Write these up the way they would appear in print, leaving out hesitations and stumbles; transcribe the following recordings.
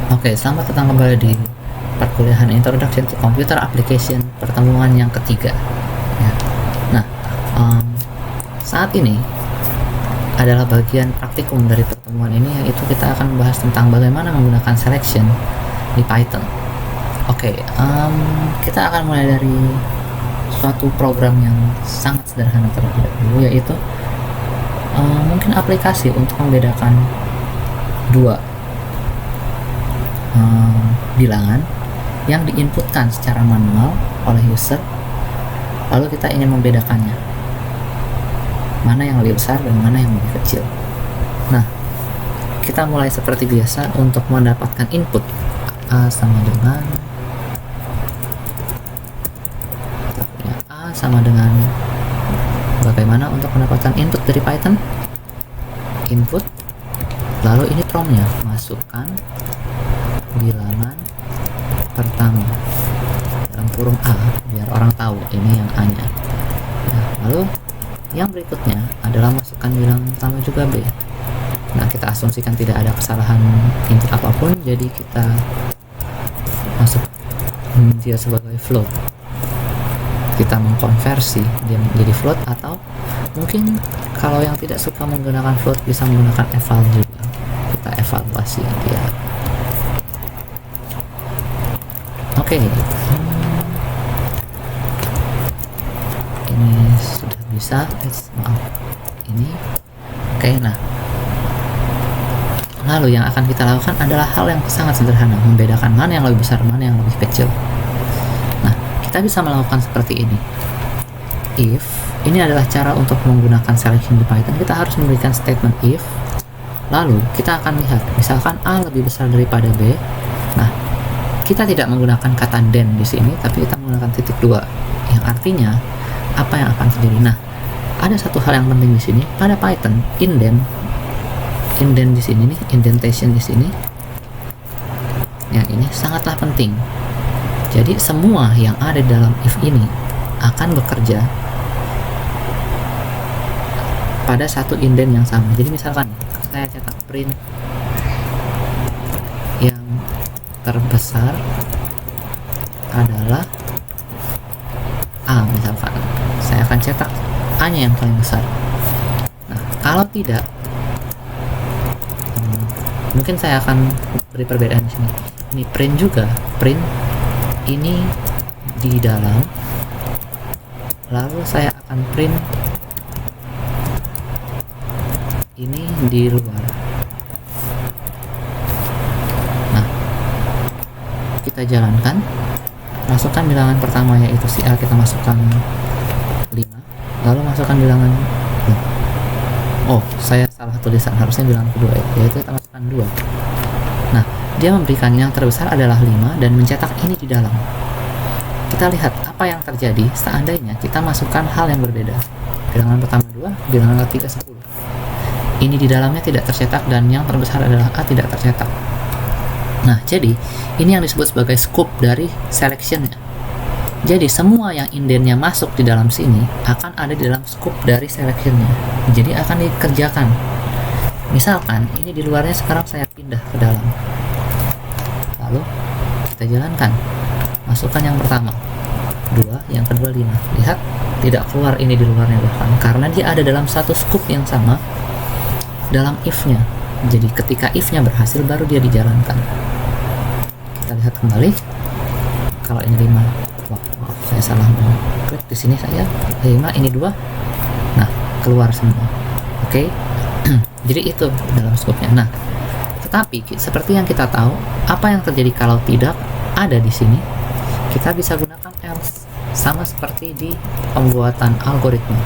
Oke, selamat datang kembali di perkuliahan Introduction to Computer Application pertemuan yang ketiga. Ya. Nah, saat ini adalah bagian praktikum dari pertemuan ini, yaitu kita akan membahas tentang bagaimana menggunakan selection di Python. Oke, kita akan mulai dari suatu program yang sangat sederhana terlebih dahulu, yaitu mungkin aplikasi untuk membedakan dua bilangan yang diinputkan secara manual oleh user, lalu kita ingin membedakannya mana yang lebih besar dan mana yang lebih kecil. Nah, kita mulai seperti biasa untuk mendapatkan input A sama dengan bagaimana untuk mendapatkan input dari Python. Input, lalu ini promptnya, masukkan bilangan pertama dalam kurung A biar orang tahu ini yang A-nya. Nah, lalu yang berikutnya adalah masukkan bilangan pertama juga B. Nah, kita asumsikan tidak ada kesalahan input apapun, jadi kita masuk dia sebagai float. Kita mengkonversi dia menjadi float, atau mungkin kalau yang tidak suka menggunakan float bisa menggunakan eval juga. Kita evaluasi dia. Oke, ini sudah bisa. Ini oke. Nah, lalu yang akan kita lakukan adalah hal yang sangat sederhana, membedakan mana yang lebih besar, mana yang lebih kecil. Nah, kita bisa melakukan seperti ini. If, ini adalah cara untuk menggunakan selection di Python. Kita harus memberikan statement if, lalu kita akan lihat, misalkan A lebih besar daripada B. Nah, kita tidak menggunakan kata then di sini, tapi kita menggunakan titik 2, yang artinya apa yang akan terjadi. Nah, ada satu hal yang penting di sini pada Python, indent di sini nih, indentation di sini, yang ini sangatlah penting. Jadi semua yang ada dalam if ini akan bekerja pada satu indent yang sama. Jadi misalkan saya cetak print yang terbesar adalah A, misalkan saya akan cetak A-nya yang paling besar. Nah, kalau tidak, mungkin saya akan beri perbedaan di sini. Ini print juga, print ini di dalam, lalu saya akan print ini di luar. Nah, kita jalankan, masukkan bilangan pertama yaitu si A, kita masukkan 5, lalu masukkan bilangan, saya salah tulisan, harusnya bilangan kedua yaitu kita masukkan 2. Nah, dia memberikan yang terbesar adalah 5 dan mencetak ini di dalam. Kita lihat apa yang terjadi seandainya kita masukkan hal yang berbeda. Bilangan pertama 2, bilangan ketiga 10. Ini di dalamnya tidak tercetak dan yang terbesar adalah A tidak tercetak. Nah, jadi ini yang disebut sebagai scope dari selection-nya. Jadi semua yang indentnya masuk di dalam sini akan ada di dalam scope dari selection-nya. Jadi akan dikerjakan. Misalkan ini di luarnya, sekarang saya pindah ke dalam. Lalu kita jalankan. Masukkan yang pertama 2, yang kedua 5. Lihat, tidak keluar ini di luarnya bahkan, karena dia ada dalam satu scope yang sama dalam if-nya. Jadi ketika if-nya berhasil baru dia dijalankan. Kita lihat kembali. Kalau ini 5, maaf saya salah klik di sini saja. 5, ini 2. Nah, keluar semua. Oke. Jadi itu dalam scope-nya. Nah, tetapi seperti yang kita tahu, apa yang terjadi kalau tidak ada di sini? Kita bisa gunakan else, sama seperti di pembuatan algoritma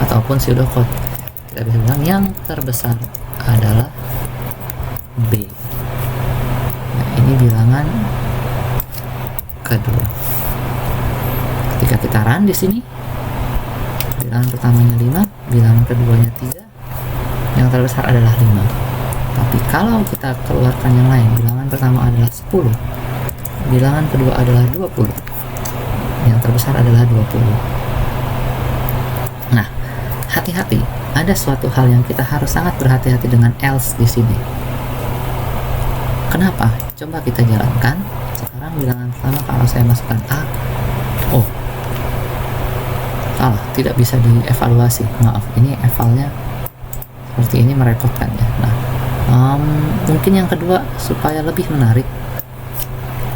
ataupun pseudocode. Kita bisa bilang yang terbesar adalah B. Nah, ini bilangan kedua. Ketika kita run di sini, bilangan pertamanya 5, bilangan keduanya 3, yang terbesar adalah 5. Tapi kalau kita keluarkan yang lain, bilangan pertama adalah 10, bilangan kedua adalah 20, yang terbesar adalah 20. Nah, hati-hati, ada suatu hal yang kita harus sangat berhati-hati dengan else di sini. Kenapa? Coba kita jalankan. Sekarang bilangan pertama kalau saya masukkan A, oh salah, tidak bisa dievaluasi, maaf, ini evalnya seperti ini merepotkan ya. Nah, mungkin yang kedua supaya lebih menarik,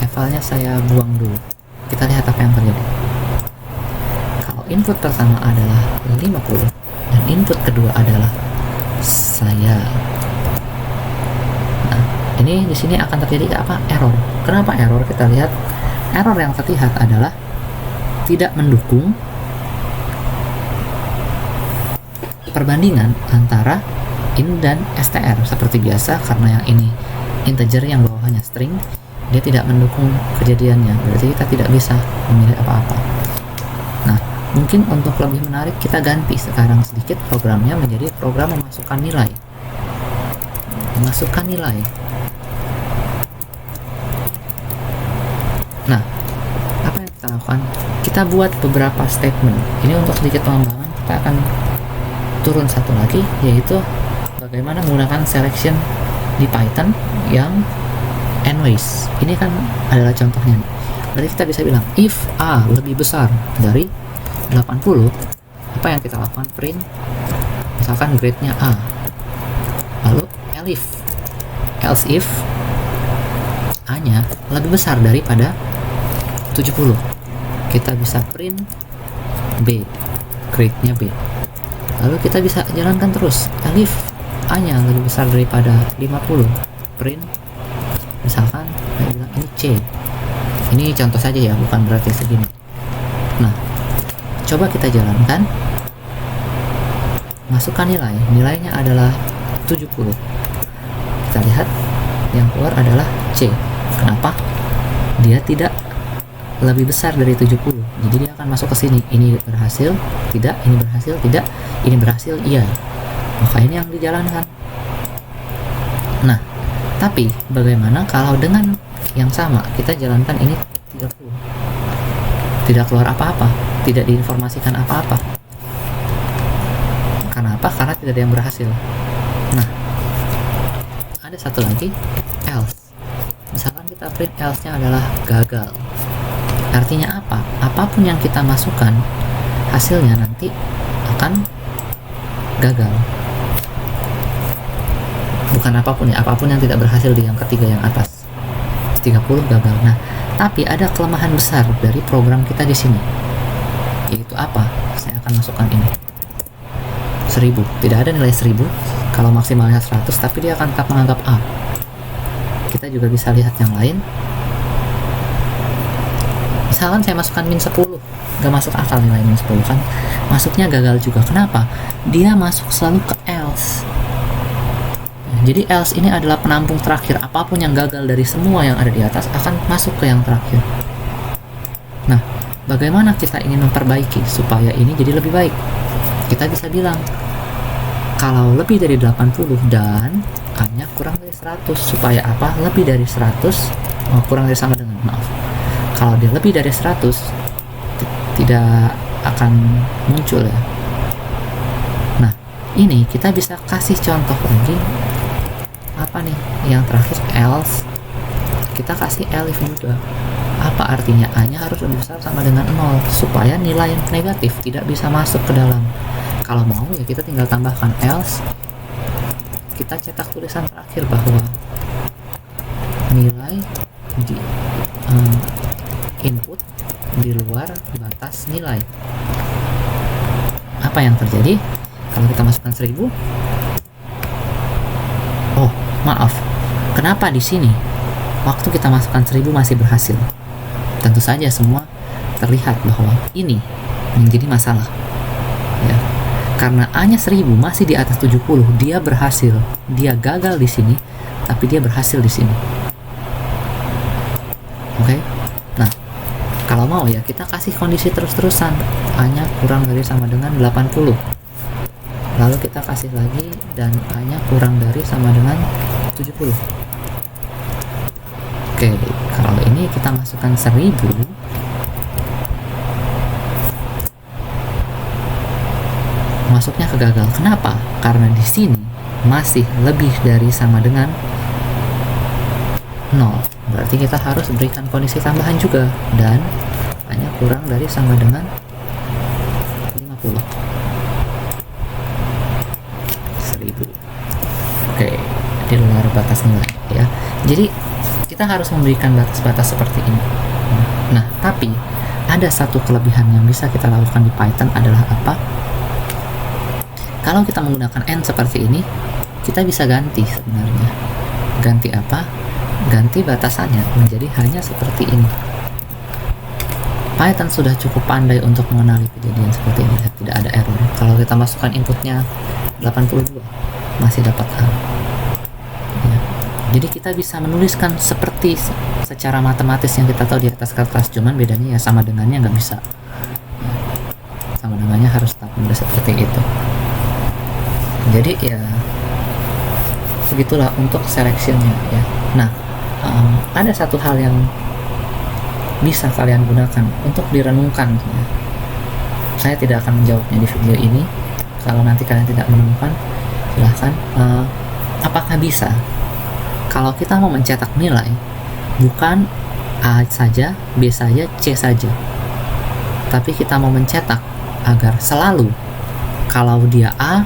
evalnya saya buang dulu. Kita lihat apa yang terjadi. Kalau input pertama adalah 50 dan input kedua adalah saya. Nah, ini di sini akan terjadi apa? Error. Kenapa error? Kita lihat error yang terlihat adalah tidak mendukung perbandingan antara in dan str seperti biasa, karena yang ini integer yang bawahnya string, dia tidak mendukung kejadiannya, berarti kita tidak bisa memilih apa-apa. Nah, mungkin untuk lebih menarik kita ganti sekarang sedikit programnya menjadi program memasukkan nilai. Nah, apa yang kita lakukan? Kita buat beberapa statement. Ini untuk sedikit pengembangan, kita akan turun satu lagi, yaitu bagaimana menggunakan selection di Python yang n-ways. Ini kan adalah contohnya nih. Berarti kita bisa bilang if A lebih besar dari 80, apa yang kita lakukan? Print misalkan grade-nya A. Lalu else if A-nya lebih besar daripada 70, kita bisa print B, grade-nya B. Lalu kita bisa jalankan terus. If A-nya lebih besar daripada 50, print misalkan saya bilang ini C. Ini contoh saja ya, bukan berarti segini. Nah, coba kita jalankan. Masukkan nilainya adalah 70. Kita lihat yang keluar adalah C. Kenapa? Dia tidak lebih besar dari 70, jadi dia akan masuk ke sini. Ini berhasil, tidak, ini berhasil, tidak, ini berhasil, iya, maka ini yang dijalankan. Nah, tapi bagaimana kalau dengan yang sama kita jalankan ini 30, tidak keluar apa-apa, tidak diinformasikan apa-apa. Kenapa? Karena tidak ada yang berhasil. Nah, ada satu lagi, else. Misalkan kita print else-nya adalah gagal. Artinya apa? Apapun yang kita masukkan, hasilnya nanti akan gagal. Bukan apapun ya, apapun yang tidak berhasil di yang ketiga yang atas. 30 gagal. Nah, tapi ada kelemahan besar dari program kita di sini. Yaitu apa? Saya akan masukkan ini. 1000. Tidak ada nilai 1000. Kalau maksimalnya 100, tapi dia akan tetap menganggap A. Kita juga bisa lihat yang lain. Misalkan saya masukkan min 10, gak masuk akal nilai min 10 kan, masuknya gagal juga. Kenapa? Dia masuk selalu ke else. Jadi else ini adalah penampung terakhir. Apapun yang gagal dari semua yang ada di atas akan masuk ke yang terakhir. Nah, bagaimana kita ingin memperbaiki supaya ini jadi lebih baik? Kita bisa bilang kalau lebih dari 80 dan A-nya kurang dari 100, supaya apa? Lebih dari 100, kurang dari sama dengan, maaf, kalau dia lebih dari 100 tidak akan muncul ya. Nah, ini kita bisa kasih contoh lagi. Apa nih yang terakhir? Else. Kita kasih elif juga. Apa artinya? A-nya harus lebih besar sama dengan 0 supaya nilai negatif tidak bisa masuk ke dalam. Kalau mau ya kita tinggal tambahkan else. Kita cetak tulisan terakhir bahwa nilai di input di luar batas nilai. Apa yang terjadi kalau kita masukkan 1000? Oh, maaf. Kenapa di sini waktu kita masukkan 1000 masih berhasil? Tentu saja semua terlihat bahwa ini menjadi masalah. Ya. Karena A-nya 1000 masih di atas 70, dia berhasil. Dia gagal di sini, tapi dia berhasil di sini. Oke? Nah, kalau mau ya kita kasih kondisi terus-terusan. A-nya kurang dari sama dengan 80. Lalu kita kasih lagi dan A-nya kurang dari sama dengan 70. Oke, kalau ini kita masukkan 1000, masuknya kegagal. Kenapa? Karena di sini masih lebih dari sama dengan 0. berarti kita harus berikan kondisi tambahan juga, dan hanya kurang dari sama dengan 50. 1000. Oke, di luar batas nilai ya. Jadi kita harus memberikan batas-batas seperti ini. Nah, tapi ada satu kelebihan yang bisa kita lakukan di Python adalah apa? Kalau kita menggunakan n seperti ini, kita bisa ganti sebenarnya. Ganti apa? Ganti batasannya menjadi hanya seperti ini. Python sudah cukup pandai untuk mengenali kejadian seperti ini. Tidak ada error. Kalau kita masukkan inputnya 82, masih dapat A. Ya. Jadi kita bisa menuliskan seperti secara matematis yang kita tahu di atas kertas, cuman bedanya ya sama dengannya nggak bisa. Ya. Sama dengannya harus tetap seperti itu. Jadi ya begitulah untuk selectionnya ya. Nah, ada satu hal yang bisa kalian gunakan untuk direnungkan ya. Saya tidak akan menjawabnya di video ini. Kalau nanti kalian tidak menemukan, silahkan. Apakah bisa kalau kita mau mencetak nilai bukan A saja, B saja, C saja, tapi kita mau mencetak agar selalu kalau dia A,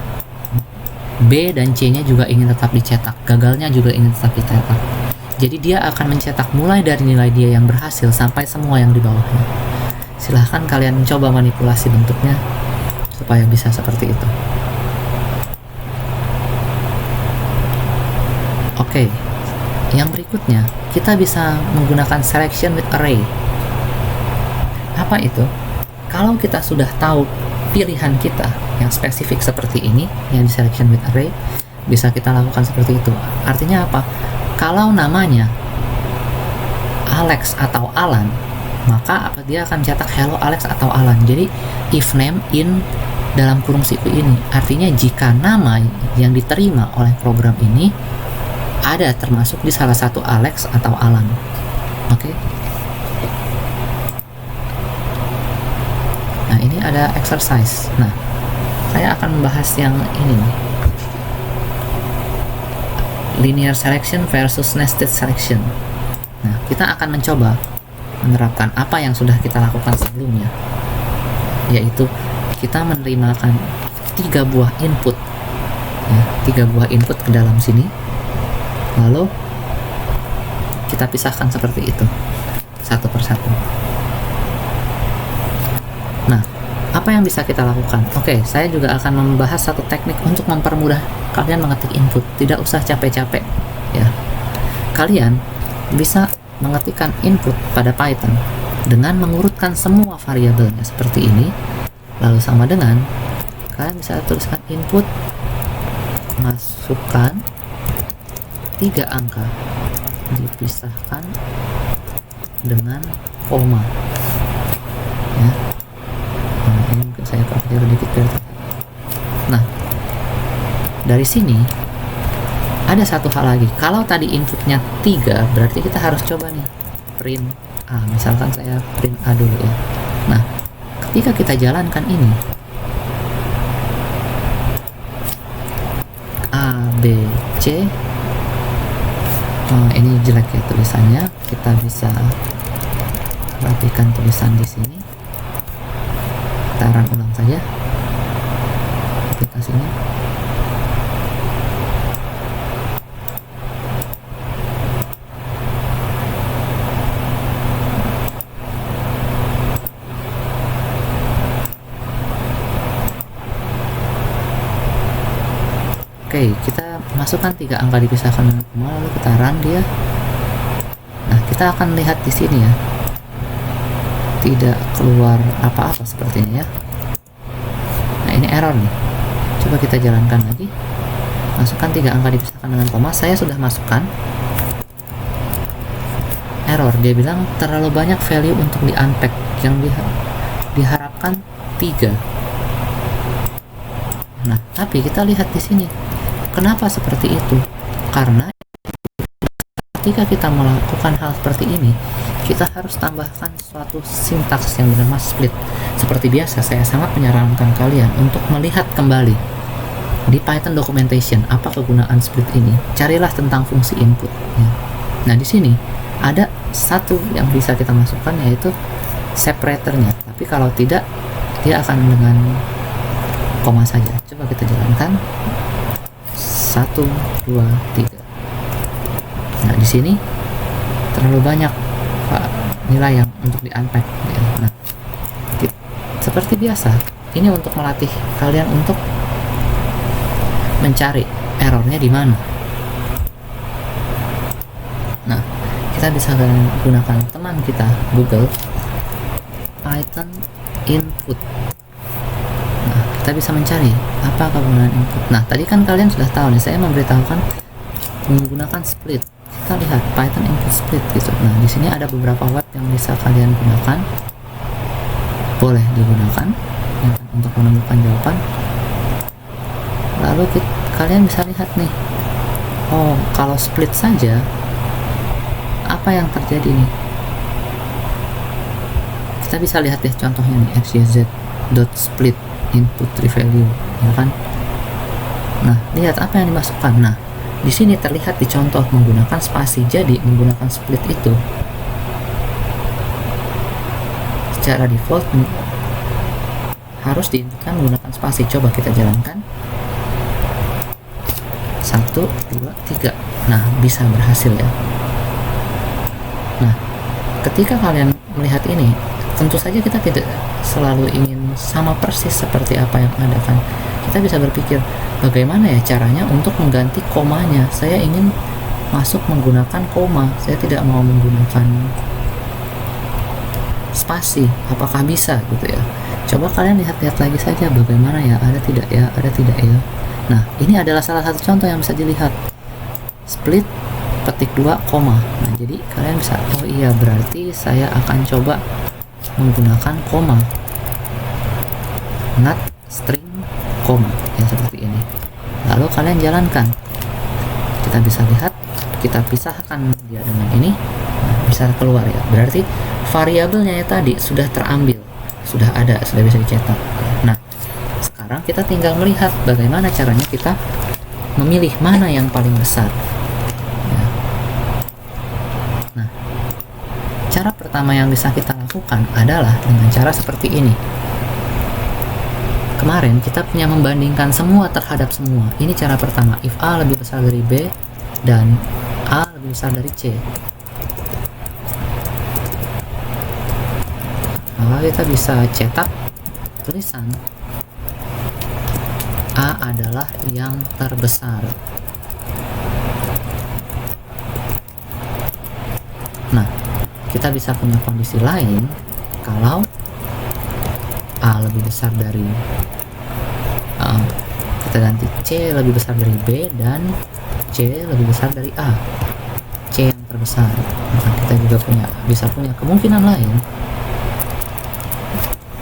B dan C-nya juga ingin tetap dicetak, gagalnya juga ingin tetap dicetak. Jadi dia akan mencetak mulai dari nilai dia yang berhasil sampai semua yang di bawahnya. Silahkan kalian mencoba manipulasi bentuknya supaya bisa seperti itu. Oke, yang berikutnya kita bisa menggunakan selection with array. Apa itu? Kalau kita sudah tahu pilihan kita yang spesifik seperti ini, yang di selection with array, bisa kita lakukan seperti itu. Artinya apa? Kalau namanya Alex atau Alan, maka dia akan cetak hello Alex atau Alan. Jadi if name in dalam kurung siku ini artinya jika nama yang diterima oleh program ini ada termasuk di salah satu Alex atau Alan. Oke. Nah, ini ada exercise. Nah, saya akan membahas yang ini nih. Linear selection versus nested selection. Nah, kita akan mencoba menerapkan apa yang sudah kita lakukan sebelumnya, yaitu kita menerimakan 3 buah input ya, 3 buah input ke dalam sini, lalu kita pisahkan seperti itu satu persatu. Nah, apa yang bisa kita lakukan? Oke, saya juga akan membahas satu teknik untuk mempermudah kalian mengetik input. Tidak usah capek-capek ya. Kalian bisa mengetikkan input pada Python dengan mengurutkan semua variabelnya seperti ini, lalu sama dengan kalian bisa tuliskan input, masukkan 3 angka, dipisahkan dengan koma ya. Nah, ini mungkin saya pakai sedikit biar. Nah, dari sini ada satu hal lagi. Kalau tadi inputnya 3, berarti kita harus coba nih print A. Misalkan saya print A dulu ya. Nah, ketika kita jalankan ini A, B, C, ini jelek ya tulisannya. Kita bisa rapikan tulisan di sini. Kita run ulang saja aplikasinya. Oke, kita masukkan 3 angka dipisahkan dengan koma, lalu kita run dia. Nah, kita akan lihat di sini ya, tidak keluar apa-apa sepertinya ya. Nah, ini error nih. Coba kita jalankan lagi. Masukkan 3 angka dipisahkan dengan koma. Saya sudah masukkan. Error, dia bilang terlalu banyak value untuk di unpack, yang diharapkan 3. Nah, tapi kita lihat di sini. Kenapa seperti itu? Karena ketika kita melakukan hal seperti ini, kita harus tambahkan suatu sintaks yang bernama split. Seperti biasa, saya sangat menyarankan kalian untuk melihat kembali di Python documentation apa kegunaan split ini. Carilah tentang fungsi input ya. Nah, di sini ada satu yang bisa kita masukkan, yaitu separatornya. Tapi kalau tidak, dia akan dengan koma saja. Coba kita jalankan. 1, 2, 3. Nah, di sini terlalu banyak nilai yang untuk di-unpack. Nah, seperti biasa, ini untuk melatih kalian untuk mencari errornya di mana. Nah, kita bisa gunakan teman kita Google Python input. Nah, kita bisa mencari apa kegunaan input. Nah, tadi kan kalian sudah tahu nih, saya memberitahukan menggunakan split. Kita lihat Python input split gitu. Nah, di sini ada beberapa web yang bisa kalian gunakan, boleh digunakan ya, untuk menemukan jawaban. Lalu kalian bisa lihat nih, oh kalau split saja apa yang terjadi nih. Kita bisa lihat deh contohnya nih, xyz.split input tree value, ya kan. Nah, lihat apa yang dimasukkan. Nah, di sini terlihat di contoh menggunakan spasi. Jadi menggunakan split itu secara default harus diinputkan menggunakan spasi. Coba kita jalankan. 1, 2, 3. Nah, bisa berhasil ya. Nah, ketika kalian melihat ini, tentu saja kita tidak selalu ingin sama persis seperti apa yang ada kan. Kita bisa berpikir, bagaimana ya caranya untuk mengganti komanya. Saya ingin masuk menggunakan koma, saya tidak mau menggunakan spasi. Apakah bisa gitu ya? Coba kalian lihat-lihat lagi saja bagaimana ya, ada tidak ya, ada tidak ya. Nah, ini adalah salah satu contoh yang bisa dilihat. Split petik 2 koma. Nah, jadi kalian bisa, oh iya berarti saya akan coba menggunakan koma, not string koma, yang seperti ini. Lalu kalian jalankan. Kita bisa lihat, kita pisahkan dia dengan ini. Nah, bisa keluar ya. Berarti variabelnya ya tadi sudah terambil, sudah ada, sudah bisa dicetak. Nah, sekarang kita tinggal melihat bagaimana caranya kita memilih mana yang paling besar. Nah, cara pertama yang bisa kita lakukan adalah dengan cara seperti ini. Kemarin kita punya membandingkan semua terhadap semua. Ini cara pertama, if A lebih besar dari B dan A lebih besar dari C. Maka kita bisa cetak tulisan A adalah yang terbesar. Nah, kita bisa punya kondisi lain kalau A lebih besar dari kita ganti C lebih besar dari B dan C lebih besar dari A. C yang terbesar. Maka kita juga bisa punya kemungkinan lain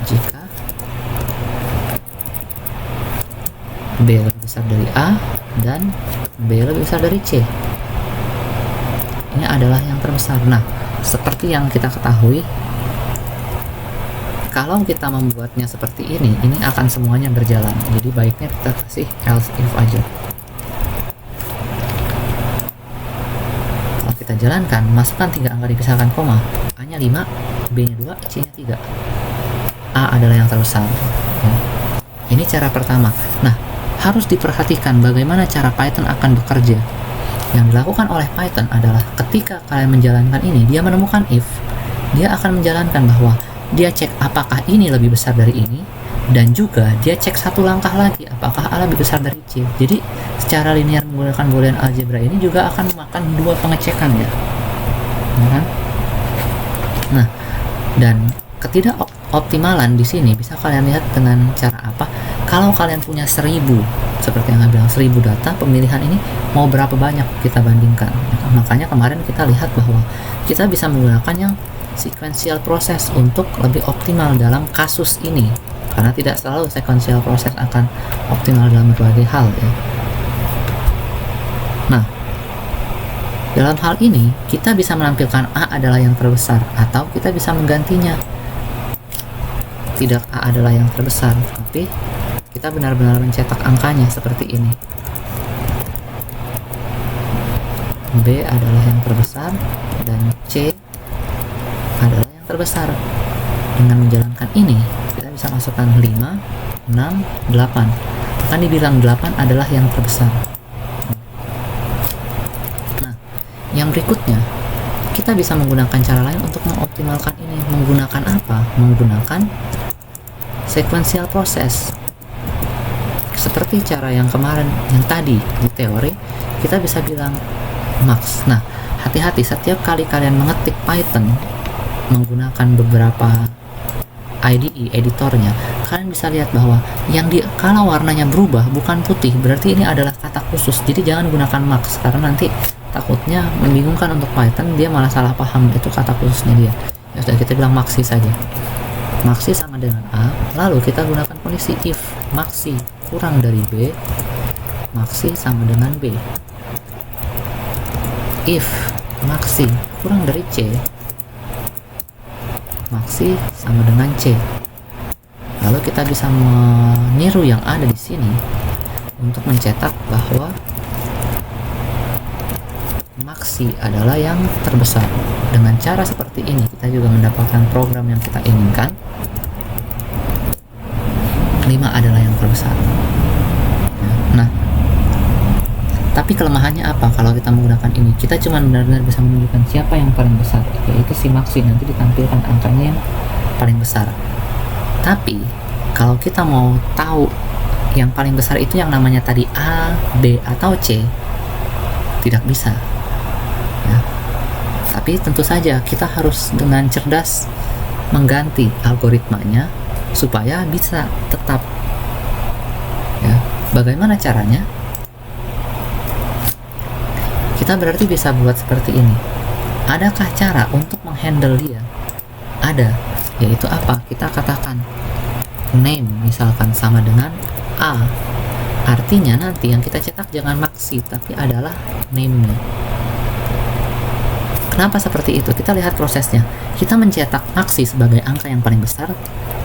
jika B lebih besar dari A dan B lebih besar dari C. Ini adalah yang terbesar. Nah, seperti yang kita ketahui, kalau kita membuatnya seperti ini akan semuanya berjalan. Jadi baiknya kita kasih else if aja. Kalau kita jalankan, masukkan 3 angka dipisahkan koma. A nya 5, B nya 2, C nya 3. A adalah yang terbesar. Ini cara pertama. Nah, harus diperhatikan bagaimana cara Python akan bekerja. Yang dilakukan oleh Python adalah ketika kalian menjalankan ini, dia menemukan if, dia akan menjalankan bahwa dia cek apakah ini lebih besar dari ini, dan juga dia cek satu langkah lagi apakah A lebih besar dari C. Jadi secara linear menggunakan boolean algebra ini juga akan memakan 2 pengecekan ya kan? Nah, dan ketidakoptimalan di sini bisa kalian lihat dengan cara apa? Kalau kalian punya 1000, seperti yang saya bilang 1000 data, pemilihan ini mau berapa banyak kita bandingkan. Makanya kemarin kita lihat bahwa kita bisa menggunakan yang sequential proses untuk lebih optimal dalam kasus ini, karena tidak selalu sequential proses akan optimal dalam berbagai hal ya. Nah, dalam hal ini kita bisa menampilkan A adalah yang terbesar, atau kita bisa menggantinya, tidak A adalah yang terbesar, tapi kita benar-benar mencetak angkanya seperti ini. B adalah yang terbesar, dan C adalah yang terbesar. Dengan menjalankan ini, kita bisa masukkan 5, 6, 8. Akan dibilang 8 adalah yang terbesar. Nah, yang berikutnya, kita bisa menggunakan cara lain untuk mengoptimalkan ini. Menggunakan apa? Menggunakan sequential process. Seperti cara yang kemarin, yang tadi di teori, kita bisa bilang max. Nah, hati-hati setiap kali kalian mengetik Python menggunakan beberapa IDE editornya, kalian bisa lihat bahwa kalau warnanya berubah bukan putih, berarti ini adalah kata khusus. Jadi jangan gunakan max, karena nanti takutnya membingungkan untuk Python, dia malah salah paham itu kata khususnya dia. Ya sudah, kita bilang maxi saja. Maxi sama dengan A, lalu kita gunakan kondisi if maxi kurang dari B, maxi sama dengan B. If maxi kurang dari C, maxi sama dengan C. Lalu kita bisa meniru yang ada di sini untuk mencetak bahwa maxi adalah yang terbesar. Dengan cara seperti ini, kita juga mendapatkan program yang kita inginkan. 5 adalah yang terbesar. Nah, tapi kelemahannya apa kalau kita menggunakan ini? Kita cuma benar-benar bisa menunjukkan siapa yang paling besar, yaitu si maxi. Nanti ditampilkan angkanya yang paling besar. Tapi kalau kita mau tahu yang paling besar itu yang namanya tadi A, B, atau C, tidak bisa. Ya. Tapi tentu saja kita harus dengan cerdas mengganti algoritmanya supaya bisa tetap. Ya. Bagaimana caranya? Kita berarti bisa buat seperti ini. Adakah cara untuk menghandle dia? Ada, yaitu apa? Kita katakan name misalkan sama dengan A. Artinya nanti yang kita cetak jangan maxi, tapi adalah name-nya. Kenapa seperti itu? Kita lihat prosesnya. Kita mencetak maxi sebagai angka yang paling besar,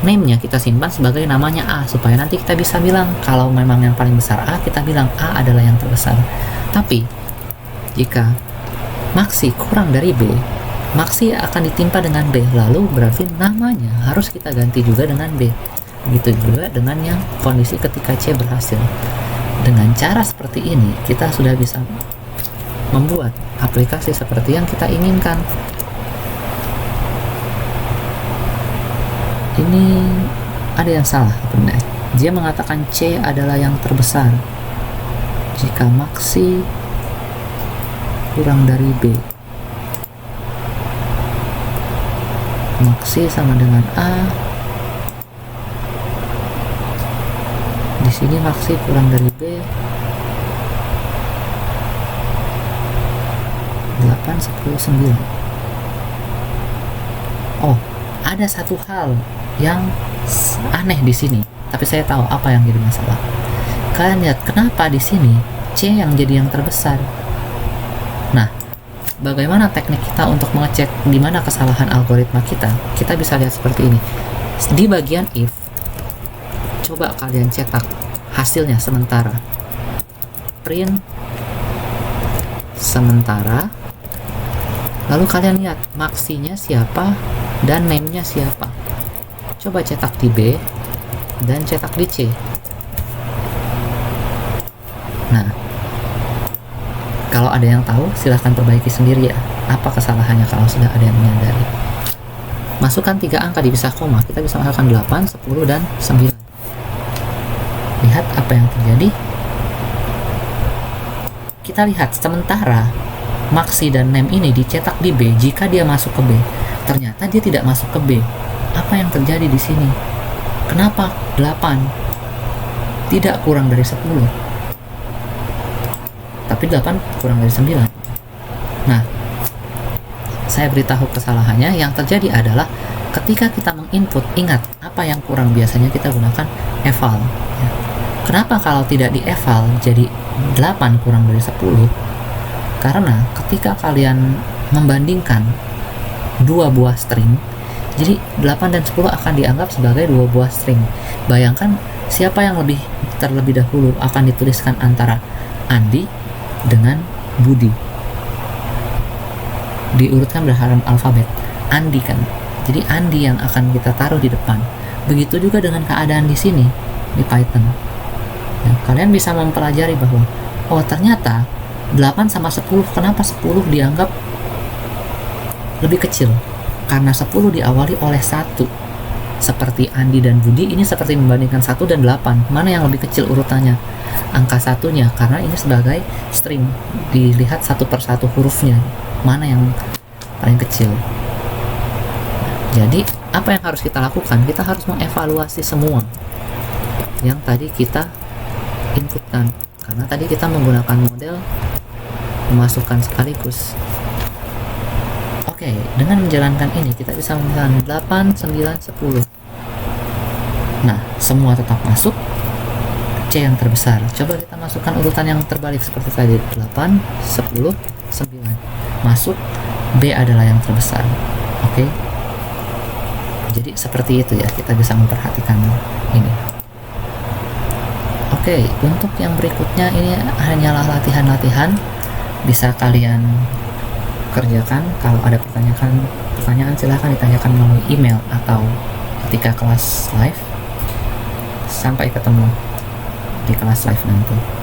name-nya kita simpan sebagai namanya A, supaya nanti kita bisa bilang kalau memang yang paling besar A, kita bilang A adalah yang terbesar. Tapi jika maxi kurang dari B, maxi akan ditimpa dengan B, lalu berarti namanya harus kita ganti juga dengan B. Begitu juga dengan yang kondisi ketika C berhasil. Dengan cara seperti ini, kita sudah bisa membuat aplikasi seperti yang kita inginkan. Ini ada yang salah benar. Dia mengatakan C adalah yang terbesar jika maxi kurang dari B. Maxi sama dengan A. Di sini maxi kurang dari B. 8, 10, 9. Oh, ada satu hal yang aneh di sini, tapi saya tahu apa yang jadi masalah. Kalian lihat kenapa di sini C yang jadi yang terbesar. Nah, bagaimana teknik kita untuk mengecek di mana kesalahan algoritma kita? Kita bisa lihat seperti ini. Di bagian if, coba kalian cetak hasilnya sementara. Print sementara. Lalu kalian lihat maxinya siapa dan name-nya siapa. Coba cetak di B dan cetak di C. Nah, kalau ada yang tahu, silahkan perbaiki sendiri ya. Apa kesalahannya kalau sudah ada yang menyadari. Masukkan 3 angka dipisah koma. Kita bisa masukkan 8, 10, dan 9. Lihat apa yang terjadi. Kita lihat sementara maxi dan name ini dicetak di B, jika dia masuk ke B, ternyata dia tidak masuk ke B. Apa yang terjadi di sini? Kenapa 8 tidak kurang dari 10? Tapi 8 kurang dari 9. Nah, saya beritahu kesalahannya. Yang terjadi adalah ketika kita menginput, ingat apa yang kurang biasanya kita gunakan eval. Ya. Kenapa kalau tidak di eval jadi 8 kurang dari 10? Karena ketika kalian membandingkan 2 buah string, jadi 8 dan 10 akan dianggap sebagai 2 buah string. Bayangkan siapa yang terlebih dahulu akan dituliskan antara Andi dengan Budi. diurutkan berdasarkan alfabet. Andi kan. Jadi Andi yang akan kita taruh di depan. Begitu juga dengan keadaan di sini di Python. Ya, kalian bisa mempelajari bahwa oh ternyata 8 sama 10, kenapa 10 dianggap lebih kecil? Karena 10 diawali oleh 1. Seperti Andi dan Budi, ini seperti membandingkan 1 dan 8. Mana yang lebih kecil urutannya? Angka satunya, karena ini sebagai string. Dilihat satu persatu hurufnya. Mana yang paling kecil? Jadi, apa yang harus kita lakukan? Kita harus mengevaluasi semua yang tadi kita inputkan. Karena tadi kita menggunakan model memasukkan sekaligus. Oke, dengan menjalankan ini kita bisa menggunakan 8, 9, 10. Nah, semua tetap masuk. C yang terbesar. Coba kita masukkan urutan yang terbalik seperti tadi. 8, 10, 9. Masuk. B adalah yang terbesar. Oke. Jadi seperti itu ya, kita bisa memperhatikan ini. Oke, untuk yang berikutnya ini hanyalah latihan-latihan. Bisa kalian kerjakan. Kalau ada pertanyaan silahkan ditanyakan melalui email atau ketika kelas live. Sampai ketemu di kelas live nanti.